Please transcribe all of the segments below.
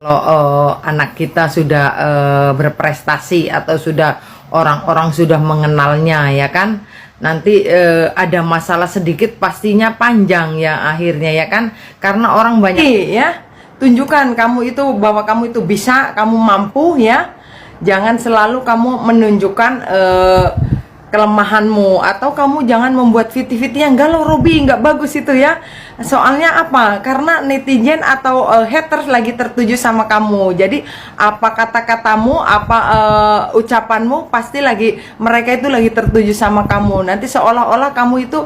Kalau anak kita sudah berprestasi atau sudah orang-orang sudah mengenalnya, ya kan, nanti ada masalah sedikit pastinya panjang ya akhirnya, ya kan, karena orang banyak. Ya, tunjukkan kamu itu bahwa kamu itu bisa, kamu mampu, ya. Jangan selalu kamu menunjukkan kelemahanmu, atau kamu jangan membuat fiti-fiti yang galau. Robi, nggak bagus itu ya. Soalnya apa? Karena netizen atau haters lagi tertuju sama kamu. Jadi apa kata-katamu, apa ucapanmu, pasti lagi mereka itu lagi tertuju sama kamu. Nanti seolah-olah kamu itu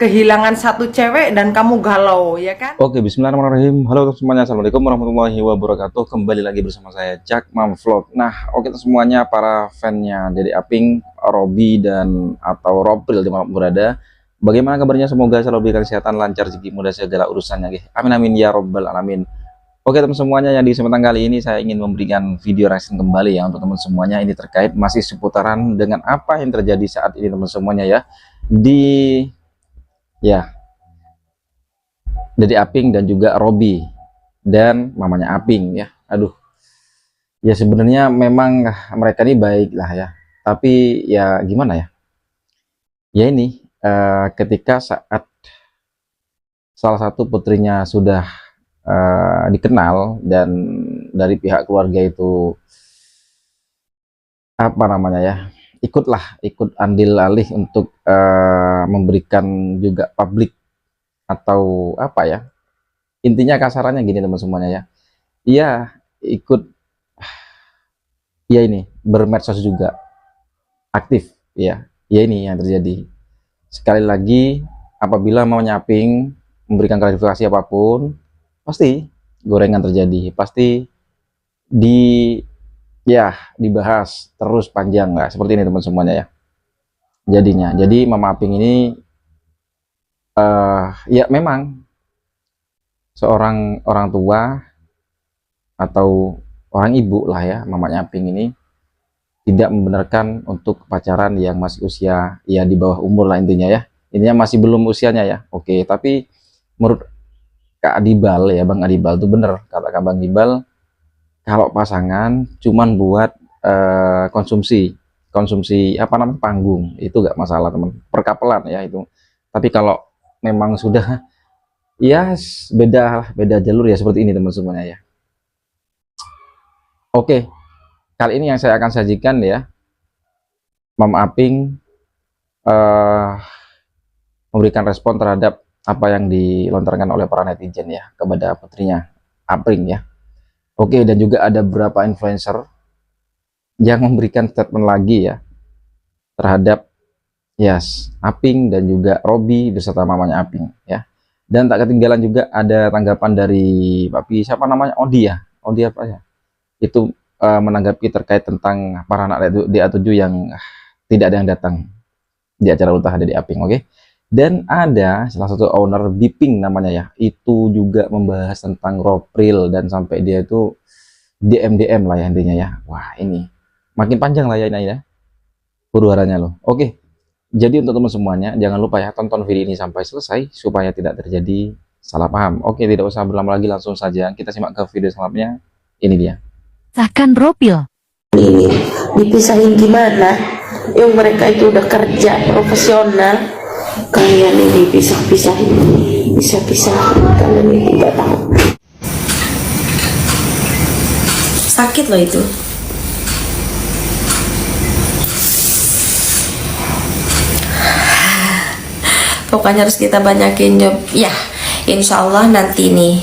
kehilangan satu cewek dan kamu galau, ya kan? Oke, bismillahirrahmanirrahim. Halo semuanya, assalamualaikum warahmatullahi wabarakatuh. Kembali lagi bersama saya Jack Mam Vlog. Nah, oke semuanya para fannya Dede Aping, Robi dan atau Ropril di mana berada. Bagaimana kabarnya? Semoga selalu diberikan kesehatan, lancar, rezeki, mudah segala urusannya. Amin amin ya robbal alamin. Oke teman semuanya, yang di kesempatan kali ini saya ingin memberikan video reaction kembali ya untuk teman semuanya. Ini terkait masih seputaran dengan apa yang terjadi saat ini teman semuanya ya. Dede Aping dan juga Robi dan mamanya Aping ya. Aduh, ya sebenarnya memang mereka ini baik lah ya, tapi ya gimana ya, ya ini ketika saat salah satu putrinya sudah dikenal dan dari pihak keluarga itu apa namanya ya, ikut andil alih untuk memberikan juga publik atau apa ya, intinya kasarannya gini teman semuanya ya, iya ikut ya ini bermedsos juga aktif ya. Ya ini yang terjadi. Sekali lagi, apabila mau nyaping memberikan klarifikasi apapun, pasti gorengan terjadi, pasti dibahas terus panjang lah seperti ini teman semuanya ya. Jadinya jadi Mama Aping ini ya memang seorang orang tua atau orang ibu lah ya, mamanya Aping ini tidak membenarkan untuk pacaran yang masih usia ya di bawah umur lah intinya ya. Intinya masih belum usianya ya. Oke, tapi menurut Kak Adibal ya, Bang Adibal itu bener kata Kak Bang Adibal, kalau pasangan cuman buat konsumsi apa namanya panggung itu gak masalah teman, perkapelan ya itu. Tapi kalau memang sudah ya beda jalur ya seperti ini teman semuanya ya. Oke, kali ini yang saya akan sajikan ya, Mama Aping memberikan respon terhadap apa yang dilontarkan oleh para netizen ya kepada putrinya Aping ya. Oke, dan juga ada beberapa influencer yang memberikan statement lagi ya terhadap Aping dan juga Robi beserta mamanya Aping ya. Dan tak ketinggalan juga ada tanggapan dari Papi siapa namanya, Odi ya, Odi apa ya, itu menanggapi terkait tentang para anak DA7 yang tidak ada yang datang di acara ultah Dede Aping. Oke. Dan ada salah satu owner Biping namanya ya, itu juga membahas tentang Ropril dan sampai dia itu DM lah ya intinya ya. Wah, ini makin panjang lah ya ini ya huru-haranya loh. Oke. Jadi untuk teman semuanya jangan lupa ya tonton video ini sampai selesai supaya tidak terjadi salah paham. Oke, tidak usah berlama lagi, langsung saja kita simak ke video selanjutnya. Ini dia. Sahkan Ropril. Ini dipisahin gimana? Yang mereka itu udah kerja profesional, kalian ini pisah-pisahin, kalian ini tidak tahu. Sakit loh itu. Pokoknya harus kita banyakin job ya. Insya Allah nanti nih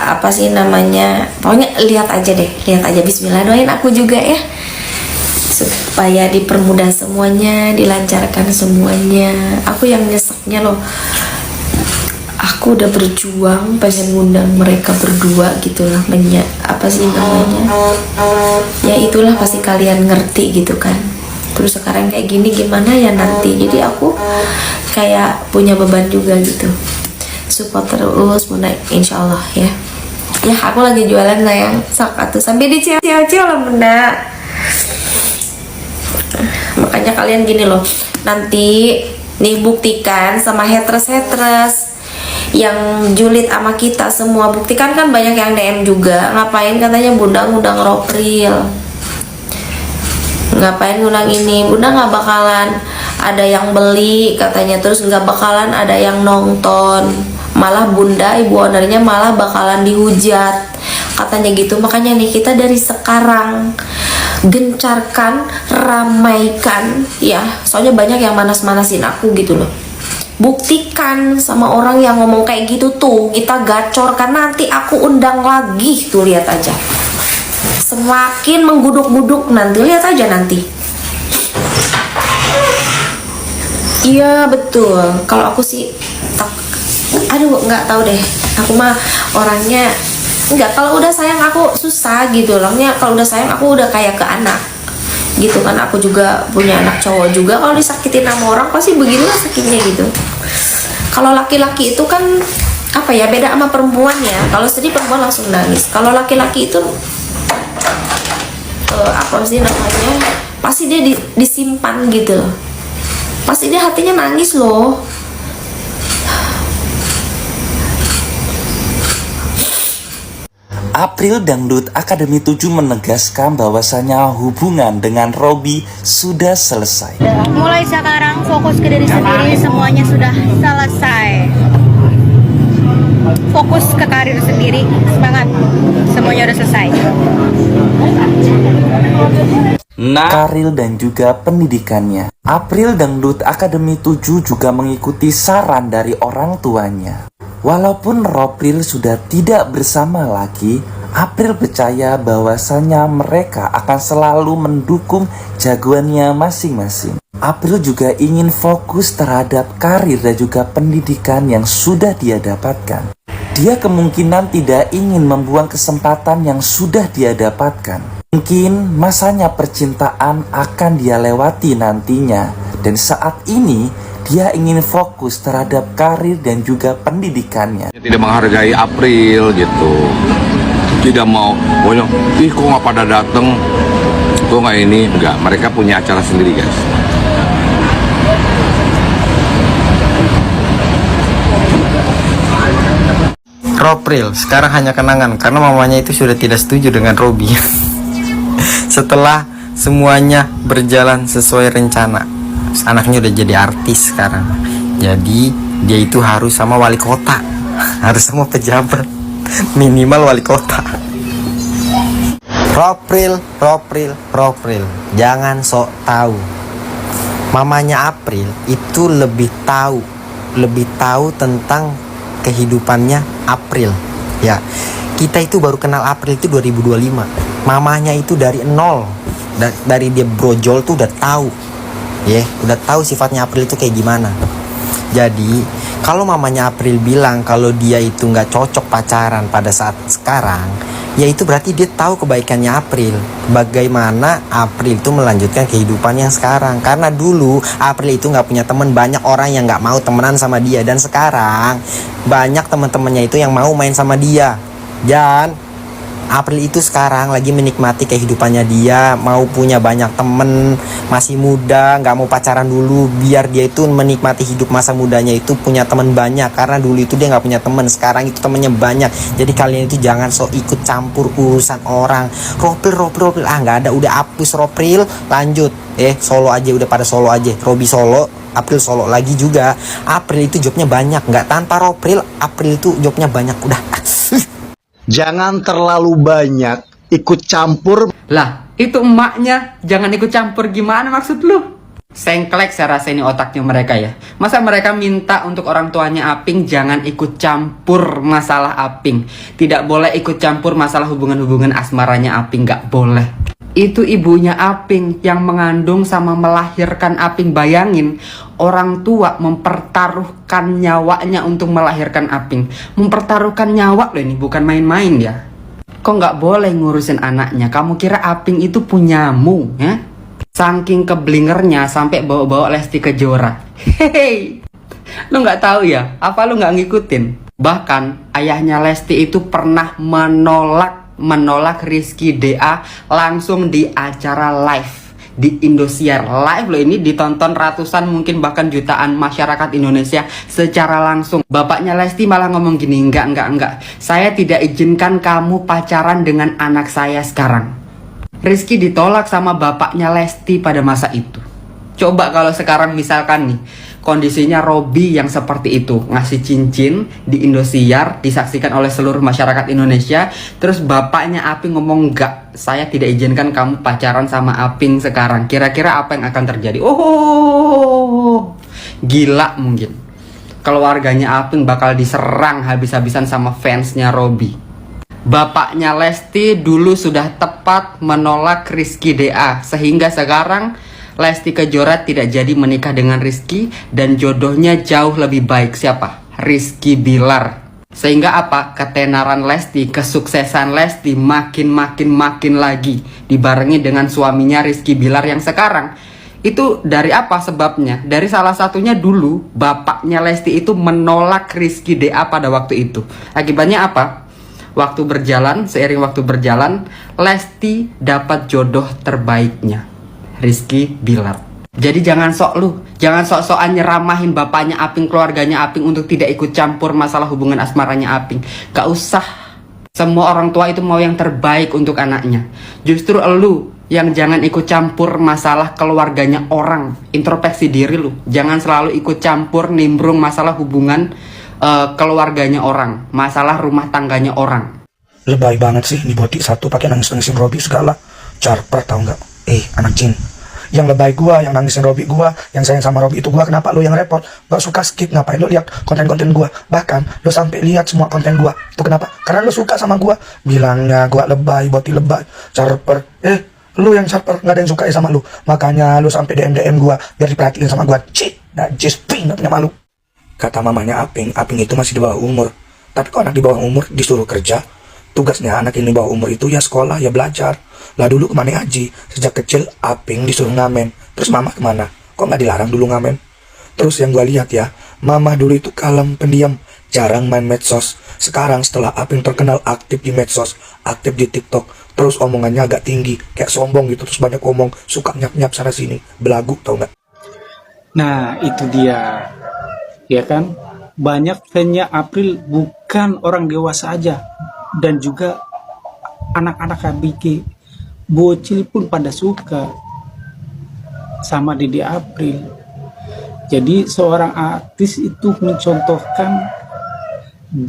apa sih namanya, pokoknya lihat aja bismillah, doain aku juga ya supaya dipermudah semuanya, dilancarkan semuanya. Aku yang nyeseknya loh, aku udah berjuang pengen ngundang mereka berdua gitulah, apa sih namanya ya, itulah pasti kalian ngerti gitu kan. Terus sekarang kayak gini gimana ya nanti, jadi aku kayak punya beban juga gitu, support terus mulai insya Allah ya. Ya aku lagi jualan sayang, sok atuh sampai di cio-cio loh bunda. Makanya kalian gini loh, nanti nih buktikan sama haters yang julid sama kita semua. Buktikan kan banyak yang DM juga, ngapain katanya Bunda ngundang Ropril, ngapain ngundang ini, Bunda nggak bakalan ada yang beli katanya, terus nggak bakalan ada yang nonton, malah Bunda ibu ownernya malah bakalan dihujat katanya gitu. Makanya nih kita dari sekarang gencarkan, ramaikan ya, soalnya banyak yang manas-manasin aku gitu loh. Buktikan sama orang yang ngomong kayak gitu tuh, kita gacorkan, nanti aku undang lagi tuh, lihat aja. Semakin mengguduk-guduk nanti, lihat aja nanti. Iya betul, kalau aku sih aduh nggak tahu deh, aku mah orangnya nggak, kalau udah sayang aku susah gitu loh. Kalau udah sayang aku udah kayak ke anak gitu kan. Aku juga punya anak cowok juga, kalau disakitin sama orang pasti beginilah sakitnya gitu. Kalau laki-laki itu kan apa ya, beda sama perempuan ya. Kalau sedih perempuan langsung nangis, kalau laki-laki itu apa sih namanya, pasti dia disimpan gitu loh, pasti dia hatinya nangis loh. April Dangdut Akademi 7 menegaskan bahwasanya hubungan dengan Robby sudah selesai. Mulai sekarang fokus ke diri sendiri, semuanya sudah selesai. Fokus ke karir sendiri, semangat, semuanya udah selesai. Karir dan juga pendidikannya. April Dangdut Akademi 7 juga mengikuti saran dari orang tuanya. Walaupun Ropril sudah tidak bersama lagi, April percaya bahwasanya mereka akan selalu mendukung jagoannya masing-masing. April juga ingin fokus terhadap karir dan juga pendidikan yang sudah dia dapatkan. Dia kemungkinan tidak ingin membuang kesempatan yang sudah dia dapatkan. Mungkin masanya percintaan akan dia lewati nantinya, dan saat ini dia ingin fokus terhadap karir dan juga pendidikannya. Tidak menghargai April gitu, tidak mau banyak, ih kok nggak pada dateng, kok nggak ini, enggak, mereka punya acara sendiri guys. Ropril sekarang hanya kenangan karena mamanya itu sudah tidak setuju dengan Robby. Setelah semuanya berjalan sesuai rencana, anaknya udah jadi artis sekarang, jadi dia itu harus sama wali kota, harus sama pejabat, minimal wali kota. Ropril, jangan sok tahu. Mamanya April itu lebih tahu tentang kehidupannya April ya. Kita itu baru kenal April itu 2025. Mamanya itu dari nol, dari dia brojol tuh udah tahu ya, udah tahu sifatnya April itu kayak gimana. Jadi kalau mamanya April bilang kalau dia itu nggak cocok pacaran pada saat sekarang, ya itu berarti dia tahu kebaikannya April, bagaimana April itu melanjutkan kehidupan yang sekarang. Karena dulu April itu nggak punya teman, banyak orang yang nggak mau temenan sama dia, dan sekarang banyak teman-temannya itu yang mau main sama dia. Dan April itu sekarang lagi menikmati kehidupannya dia, mau punya banyak temen, masih muda, nggak mau pacaran dulu, biar dia itu menikmati hidup masa mudanya itu punya temen banyak. Karena dulu itu dia nggak punya temen, sekarang itu temennya banyak. Jadi kalian itu jangan sok ikut campur urusan orang. Ropril, nggak ada, udah hapus Ropril, lanjut. Solo aja, udah pada solo aja. Robby solo, April solo lagi juga. April itu jobnya banyak, nggak tanpa Ropril, April itu jobnya banyak, udah. Jangan terlalu banyak ikut campur. Lah, itu emaknya jangan ikut campur, gimana maksud lu? Sengklek saya rasa ini otaknya mereka ya. Masa mereka minta untuk orang tuanya Aping jangan ikut campur masalah Aping. Tidak boleh ikut campur masalah hubungan-hubungan asmaranya Aping, nggak boleh. Itu ibunya Aping yang mengandung sama melahirkan Aping. Bayangin, orang tua mempertaruhkan nyawanya untuk melahirkan Aping. Mempertaruhkan nyawa loh, ini bukan main-main ya. Kok nggak boleh ngurusin anaknya? Kamu kira Aping itu punyamu ya? Saking keblingernya sampai bawa-bawa Lesti Kejora. Hehehe, lu nggak tahu ya? Apa lu nggak ngikutin? Bahkan ayahnya Lesti itu pernah menolak Rizky DA langsung di acara live. di Indosiar live loh, ini ditonton ratusan mungkin bahkan jutaan masyarakat Indonesia secara langsung. Bapaknya Lesti malah ngomong gini, enggak, saya tidak izinkan kamu pacaran dengan anak saya sekarang. Rizky ditolak sama bapaknya Lesti pada masa itu. Coba kalau sekarang misalkan nih kondisinya Robby yang seperti itu, ngasih cincin di Indosiar, disaksikan oleh seluruh masyarakat Indonesia, terus bapaknya Aping ngomong enggak, saya tidak izinkan kamu pacaran sama Aping sekarang. Kira-kira apa yang akan terjadi? Oh, gila mungkin. Keluarganya Aping bakal diserang habis-habisan sama fansnya Robby. Bapaknya Lesti dulu sudah tepat menolak Rizky DA, sehingga sekarang Lesti Kejora tidak jadi menikah dengan Rizky dan jodohnya jauh lebih baik. Siapa? Rizky Bilar. Sehingga apa? Ketenaran Lesti, kesuksesan Lesti makin lagi dibarengi dengan suaminya Rizky Bilar yang sekarang. Itu dari apa sebabnya? Dari salah satunya dulu bapaknya Lesti itu menolak Rizky DA pada waktu itu. Akibatnya apa? Seiring waktu berjalan, Lesti dapat jodoh terbaiknya, Rizky Bilar. Jadi jangan sok-sokan nyeramahin bapaknya Aping, keluarganya Aping untuk tidak ikut campur masalah hubungan asmaranya Aping. Gak usah. Semua orang tua itu mau yang terbaik untuk anaknya. Justru elu yang jangan ikut campur masalah keluarganya orang. Introspeksi diri lu. Jangan selalu ikut campur nimbrung masalah hubungan keluarganya orang, masalah rumah tangganya orang. Lebay banget sih, di botik satu pakai nangis-nangisin Robby segala. Carper tau nggak? Anak jin. Yang lebay gua, yang nangisin Robby gua, yang sayang sama Robby itu gua, kenapa lu yang repot? Gak suka skip, ngapain lu lihat konten-konten gua? Bahkan lu sampai lihat semua konten gua. Itu kenapa? Karena lu suka sama gua. Bilangnya gua lebay, botik lebay. Carper. Lu yang Carper, nggak ada yang suka sama lu. Makanya lu sampai DM gua biar diperhatiin sama gua. Cik, najis, ping, gak punya malu. Kata mamanya Aping itu masih di bawah umur. Tapi kok anak di bawah umur disuruh kerja? Tugasnya anak ini bawah umur itu ya sekolah, ya belajar. Lah dulu kemana Aji? Sejak kecil Aping disuruh ngamen. Terus mama kemana? Kok nggak dilarang dulu ngamen? Terus yang gue lihat ya, mama dulu itu kalem, pendiam, jarang main medsos. Sekarang setelah Aping terkenal aktif di medsos, aktif di TikTok, terus omongannya agak tinggi, kayak sombong gitu, terus banyak omong, suka nyap-nyap sana sini, belagu tau nggak? Nah itu dia, ya kan? Banyak fansnya April bukan orang dewasa aja, dan juga anak-anak ABG, bocil pun pada suka sama Dede April. Jadi seorang artis itu mencontohkan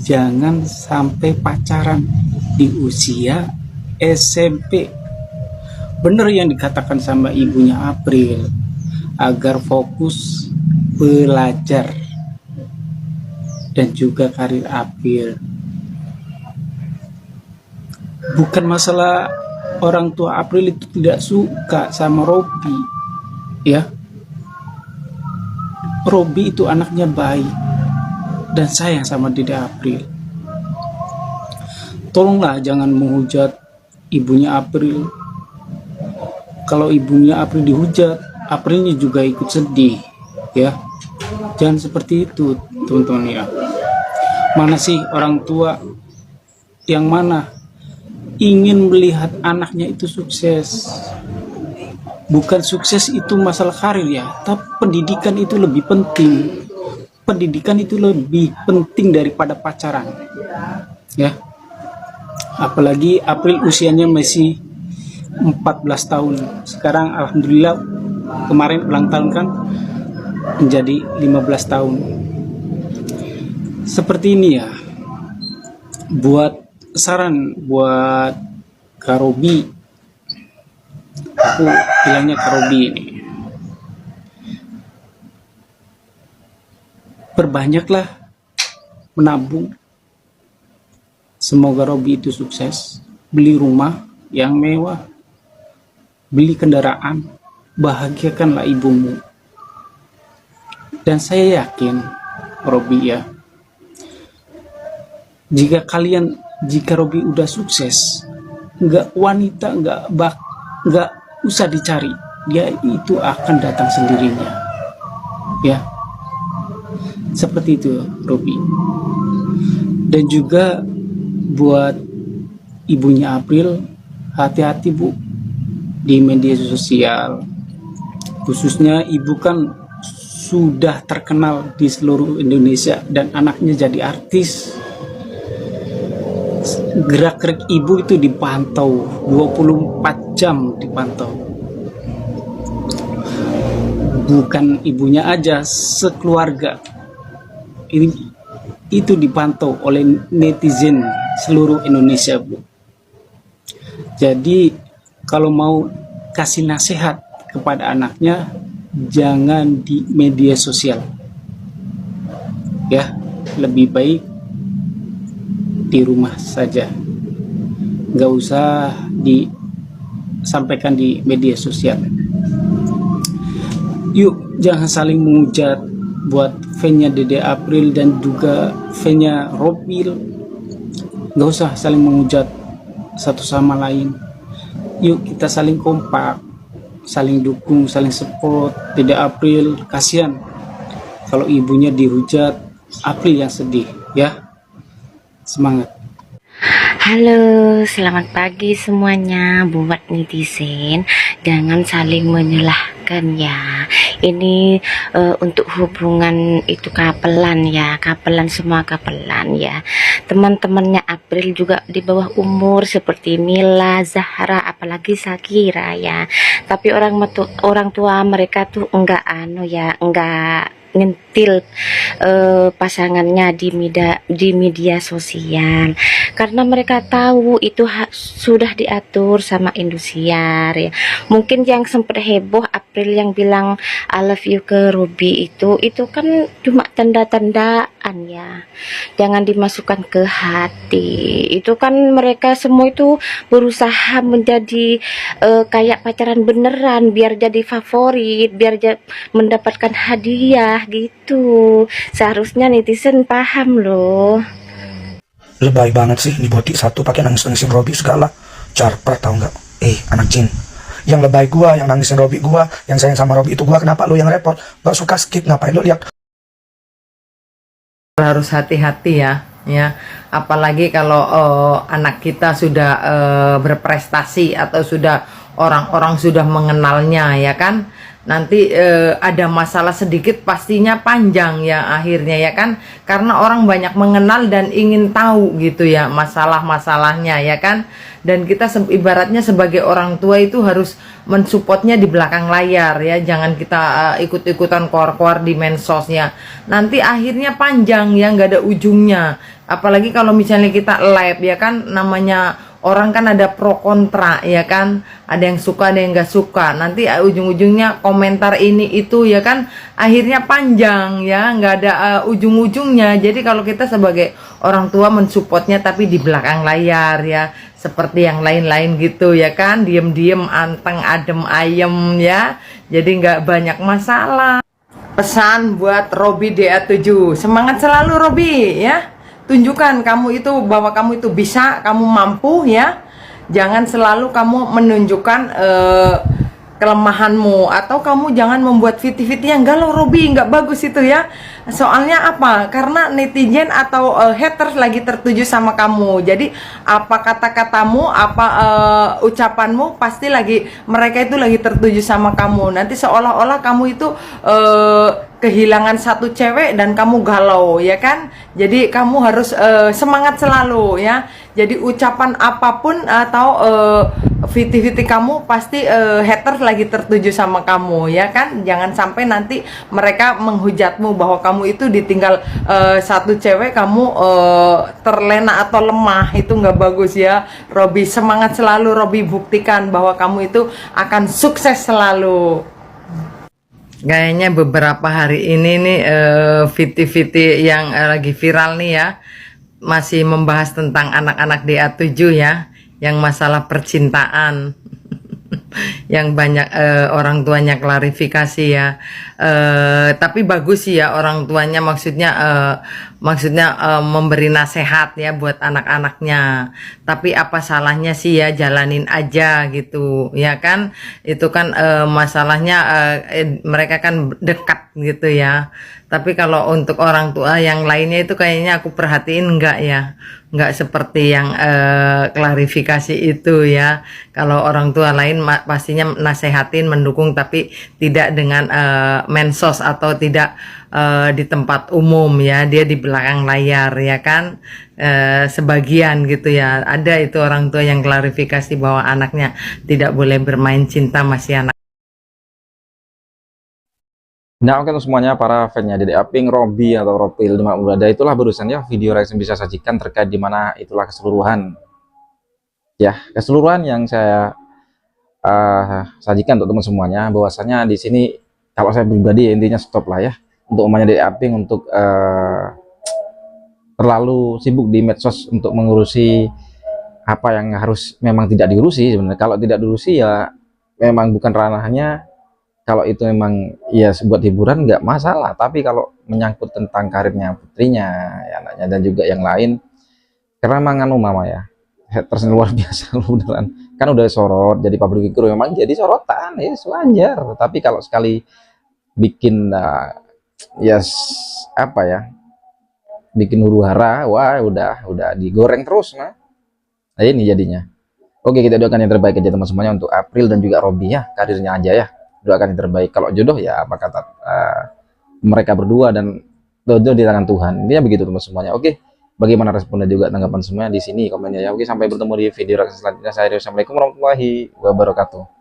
jangan sampai pacaran di usia SMP. Bener yang dikatakan sama ibunya April, agar fokus belajar dan juga karir April. Bukan masalah orang tua April itu tidak suka sama Robby, ya. Robby itu anaknya baik dan sayang sama Dede April. Tolonglah jangan menghujat ibunya April. Kalau ibunya April dihujat, Aprilnya juga ikut sedih, ya. Jangan seperti itu, teman-teman ya. Mana sih orang tua yang mana ingin melihat anaknya itu sukses? Bukan sukses itu masalah karir ya, tapi pendidikan itu lebih penting. Pendidikan itu lebih penting daripada pacaran, ya. Apalagi April usianya masih 14 tahun. Sekarang alhamdulillah kemarin ulang tahun kan menjadi 15 tahun. Seperti ini ya. Buat saran buat Kak Robby, aku bilangnya Kak Robby ini, perbanyaklah menabung. Semoga Robby itu sukses, beli rumah yang mewah, beli kendaraan, bahagiakanlah ibumu. Dan saya yakin Robby ya, jika Robby udah sukses, nggak wanita, nggak usah dicari, dia itu akan datang sendirinya, ya. Seperti itu Robby. Dan juga buat ibunya April, hati-hati Bu di media sosial. Khususnya ibu kan sudah terkenal di seluruh Indonesia dan anaknya jadi artis. Gerak-gerik ibu itu dipantau 24 jam dipantau. Bukan ibunya aja, sekeluarga. Itu dipantau oleh netizen seluruh Indonesia, Bu. Jadi kalau mau kasih nasihat kepada anaknya, jangan di media sosial. Ya, lebih baik di rumah saja. Nggak usah disampaikan di media sosial. Yuk, jangan saling menghujat buat fan-nya Dede April dan juga fan-nya Robil. Nggak usah saling menghujat satu sama lain. Yuk kita saling kompak, saling dukung, saling support. Dede April kasihan kalau ibunya dihujat, April yang sedih ya. Semangat. Halo, selamat pagi semuanya. Buat netizen, jangan saling menyalahkan ya. Ini untuk hubungan itu kapelan ya, kapelan, semua kapelan ya. Teman-temannya April juga di bawah umur seperti Mila, Zahra, apalagi Shakira ya. Tapi orang tua mereka tuh enggak ngentil pasangannya di media sosial, karena mereka tahu itu sudah diatur sama Indosiar ya. Mungkin yang sempat heboh April yang bilang I love you ke Ruby itu kan cuma tanda-tandaan ya, jangan dimasukkan ke hati. Itu kan mereka semua itu berusaha menjadi kayak pacaran beneran, biar jadi favorit, biar mendapatkan hadiah gitu. Seharusnya netizen paham loh. Lebay banget sih nih Boti, satu pakai nangis-nangisin Robi segala. Carpret tau nggak? Anak jin. Yang lebay gua, yang nangisin Robi gua, yang sayang sama Robi itu gua, kenapa lu yang repot? Gak suka skip, ngapain lu lihat? Harus hati-hati ya, apalagi kalau anak kita sudah berprestasi atau sudah orang-orang sudah mengenalnya ya kan. Nanti ada masalah sedikit pastinya panjang ya akhirnya ya kan, karena orang banyak mengenal dan ingin tahu gitu ya masalah-masalahnya ya kan. Dan kita ibaratnya sebagai orang tua itu harus mensupportnya di belakang layar ya, jangan kita ikut-ikutan koar-koar di mensosnya, nanti akhirnya panjang ya, nggak ada ujungnya. Apalagi kalau misalnya kita live ya kan, namanya orang kan ada pro kontra ya kan, ada yang suka ada yang nggak suka, nanti ujung-ujungnya komentar ini itu ya kan, akhirnya panjang ya, nggak ada ujung-ujungnya. Jadi kalau kita sebagai orang tua mensupportnya tapi di belakang layar ya, seperti yang lain-lain gitu ya kan, diem-diem anteng adem ayem ya, jadi nggak banyak masalah. Pesan buat Robi DA7, semangat selalu Robi ya, tunjukkan kamu itu bahwa kamu itu bisa, kamu mampu ya. Jangan selalu kamu menunjukkan kelemahanmu, atau kamu jangan membuat viti-viti yang galau Robi, nggak bagus itu ya. Soalnya apa? Karena netizen atau haters lagi tertuju sama kamu. Jadi apa kata-katamu, apa ucapanmu, pasti lagi mereka itu lagi tertuju sama kamu. Nanti seolah-olah kamu itu kehilangan satu cewek dan kamu galau ya kan. Jadi kamu harus semangat selalu ya. Jadi ucapan apapun atau viti-viti kamu pasti haters lagi tertuju sama kamu ya kan. Jangan sampai nanti mereka menghujatmu bahwa kamu itu ditinggal satu cewek, kamu terlena atau lemah. Itu nggak bagus ya Robi. Semangat selalu Robi, buktikan bahwa kamu itu akan sukses selalu. Kayaknya beberapa hari ini nih viti-viti yang lagi viral nih ya, masih membahas tentang anak-anak DA7 ya, yang masalah percintaan. Yang banyak orang tuanya klarifikasi ya, tapi bagus sih ya orang tuanya, maksudnya maksudnya memberi nasihat ya buat anak-anaknya. Tapi apa salahnya sih ya, jalanin aja gitu ya kan. Itu kan masalahnya mereka kan dekat gitu ya. Tapi kalau untuk orang tua yang lainnya itu kayaknya aku perhatiin enggak ya, enggak seperti yang klarifikasi itu ya. Kalau orang tua lain pastinya nasehatin, mendukung, tapi tidak dengan mensos atau tidak di tempat umum ya, dia di belakang layar ya kan. Sebagian gitu ya, ada itu orang tua yang klarifikasi bahwa anaknya tidak boleh bermain cinta, masih anak. Nah, oke untuk semuanya para fansnya Dede Aping, Robby atau Ropril dimanapun berada, itulah barusan ya video reaction bisa sajikan terkait dimana itulah keseluruhan yang saya sajikan untuk teman semuanya. Bahwasanya di sini kalau saya pribadi intinya stop lah ya untuk umpamanya Dede Aping untuk terlalu sibuk di medsos untuk mengurusi apa yang harus memang tidak diurusi. Sebenarnya kalau tidak diurusi ya memang bukan ranahnya. Kalau itu memang ya buat hiburan nggak masalah, tapi kalau menyangkut tentang karirnya putrinya, ya, anaknya dan juga yang lain, karena memang mama ya haters luar biasa beneran. Kan udah sorot jadi public figure, memang jadi sorotan ya wajar. Tapi kalau sekali bikin bikin huru hara, wah udah digoreng terus nah ini jadinya. Oke, kita doakan yang terbaik aja teman semuanya untuk April dan juga Robby ya, karirnya aja ya. Doakan yang terbaik. Kalau jodoh ya apa kata mereka berdua, dan jodoh di tangan Tuhan. Intinya begitu teman semuanya. Oke, bagaimana respon dan juga tanggapan semuanya di sini komennya ya. Oke, sampai bertemu di video selanjutnya. Saya Assalamualaikum warahmatullahi wabarakatuh.